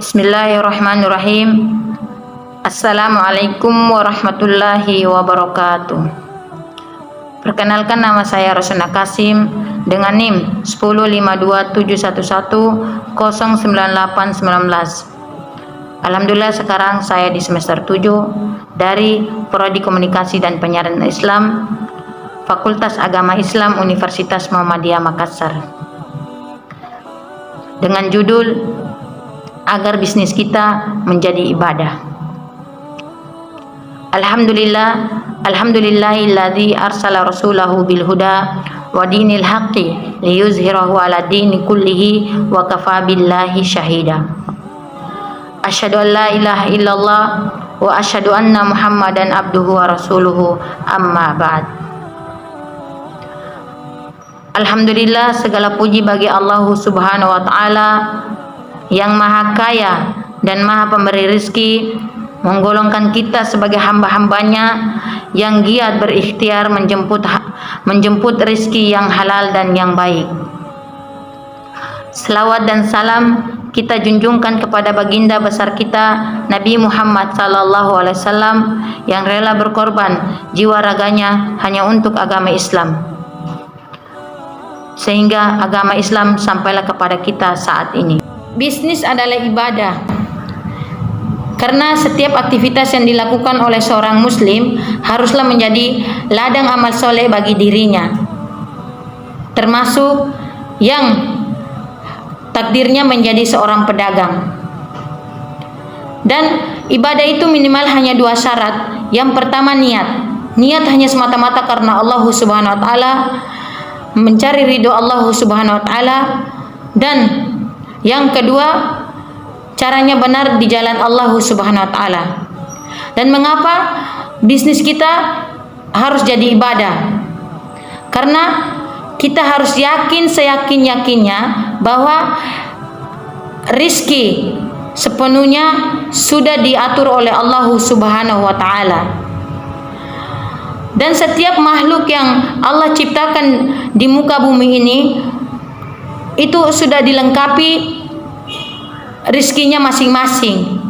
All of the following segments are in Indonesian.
Bismillahirrahmanirrahim. Assalamualaikum warahmatullahi wabarakatuh. Perkenalkan, nama saya Rosana Kasim dengan NIM 1527111098819. Alhamdulillah, sekarang saya di semester 7 dari Prodi Komunikasi dan Penyiaran Islam, Fakultas Agama Islam Universitas Muhammadiyah Makassar, dengan judul agar bisnis kita menjadi ibadah. Alhamdulillahilladzi arsala rasulahu bil huda wa dinil haqqi liyuzhirahu ala dini kullihi wa kafa billahi syahida. Asyhadu an la ilaha illallah wa asyhadu anna Muhammadan abduhu wa rasuluhu, amma ba'd. Alhamdulillah, segala puji bagi Allah Subhanahu wa taala yang maha kaya dan maha pemberi rizki, menggolongkan kita sebagai hamba-hambanya yang giat berikhtiar menjemput rizki yang halal dan yang baik. Selawat dan salam kita junjungkan kepada baginda besar kita Nabi Muhammad SAW yang rela berkorban jiwa raganya hanya untuk agama Islam, sehingga agama Islam sampailah kepada kita saat ini. Bisnis adalah ibadah, karena setiap aktivitas yang dilakukan oleh seorang muslim haruslah menjadi ladang amal soleh bagi dirinya, termasuk yang takdirnya menjadi seorang pedagang. Dan ibadah itu minimal hanya 2 syarat. Yang pertama, niat hanya semata-mata karena Allah Subhanahu wa taala, mencari ridho Allah Subhanahu wa taala. Dan yang kedua, caranya benar di jalan Allah Subhanahu wa taala. Dan mengapa bisnis kita harus jadi ibadah? Karena kita harus yakin seyakin-yakinnya bahwa rizki sepenuhnya sudah diatur oleh Allah Subhanahu wa taala. Dan setiap makhluk yang Allah ciptakan di muka bumi ini itu sudah dilengkapi rizkinya masing-masing.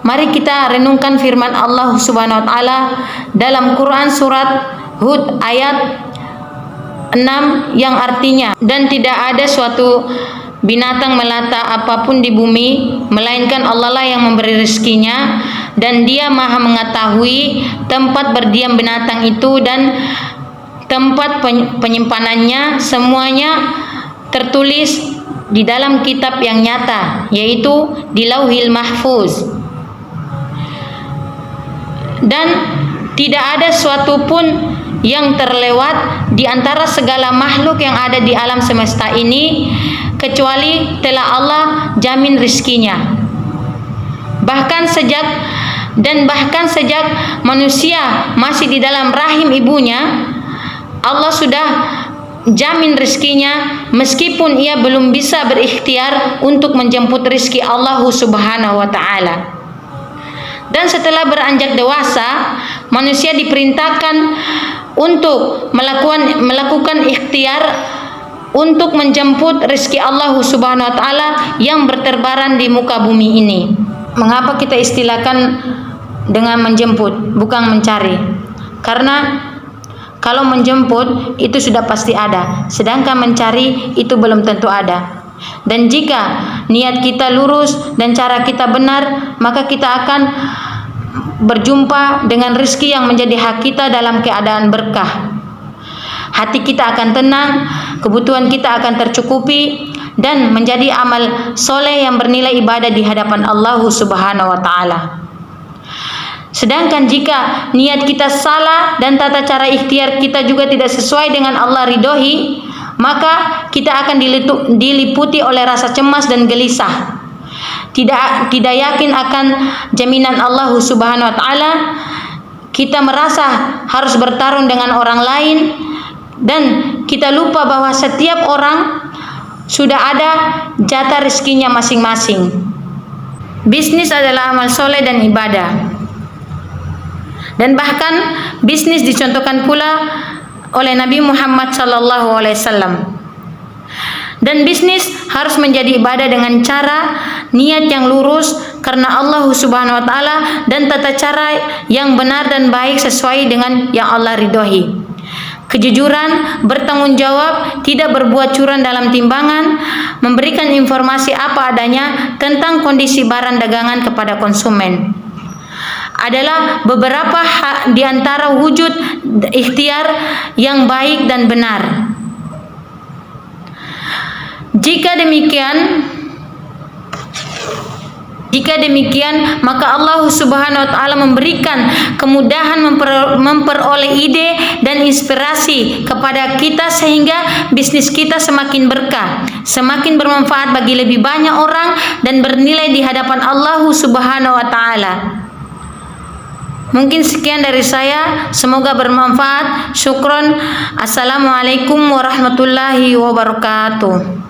Mari kita renungkan firman Allah Subhanahu wa taala dalam Quran surat Hud ayat 6 yang artinya, dan tidak ada suatu binatang melata apapun di bumi melainkan Allah lah yang memberi rezekinya, dan Dia maha mengetahui tempat berdiam binatang itu dan tempat penyimpanannya. Semuanya tertulis di dalam kitab yang nyata, yaitu di Lauhil Mahfuz. Dan tidak ada suatu pun yang terlewat di antara segala makhluk yang ada di alam semesta ini kecuali telah Allah jamin rizkinya. Bahkan sejak manusia masih di dalam rahim ibunya, Allah sudah jamin rizkinya, meskipun ia belum bisa berikhtiar untuk menjemput rizki Allah Subhanahu wa taala. Dan setelah beranjak dewasa, manusia diperintahkan untuk melakukan ikhtiar untuk menjemput rezeki Allah Subhanahu wa taala yang berterbaran di muka bumi ini. Mengapa kita istilahkan dengan menjemput, bukan mencari? Karena kalau menjemput itu sudah pasti ada, sedangkan mencari itu belum tentu ada. Dan jika niat kita lurus dan cara kita benar, maka kita akan berjumpa dengan rezeki yang menjadi hak kita dalam keadaan berkah. Hati kita akan tenang, kebutuhan kita akan tercukupi, dan menjadi amal soleh yang bernilai ibadah di hadapan Allah Subhanahu wa taala. Sedangkan jika niat kita salah dan tata cara ikhtiar kita juga tidak sesuai dengan Allah ridhoi, maka kita akan diliputi oleh rasa cemas dan gelisah. Tidak yakin akan jaminan Allah Subhanahu wa taala. Kita merasa harus bertarung dengan orang lain, dan kita lupa bahwa setiap orang sudah ada jatah rezekinya masing-masing. Bisnis adalah amal soleh dan ibadah. Dan bahkan bisnis dicontohkan pula oleh Nabi Muhammad SAW. Dan bisnis harus menjadi ibadah dengan cara niat yang lurus karena Allah Subhanahu wa taala dan tata cara yang benar dan baik sesuai dengan yang Allah ridhoi. Kejujuran, bertanggung jawab, tidak berbuat curang dalam timbangan, memberikan informasi apa adanya tentang kondisi barang dagangan kepada konsumen adalah beberapa di antara wujud ikhtiar yang baik dan benar. Jika demikian, maka Allah Subhanahu wa taala memberikan kemudahan memperoleh ide dan inspirasi kepada kita sehingga bisnis kita semakin berkah, semakin bermanfaat bagi lebih banyak orang dan bernilai di hadapan Allah Subhanahu wa taala. Mungkin sekian dari saya, semoga bermanfaat. Syukron. Assalamualaikum warahmatullahi wabarakatuh.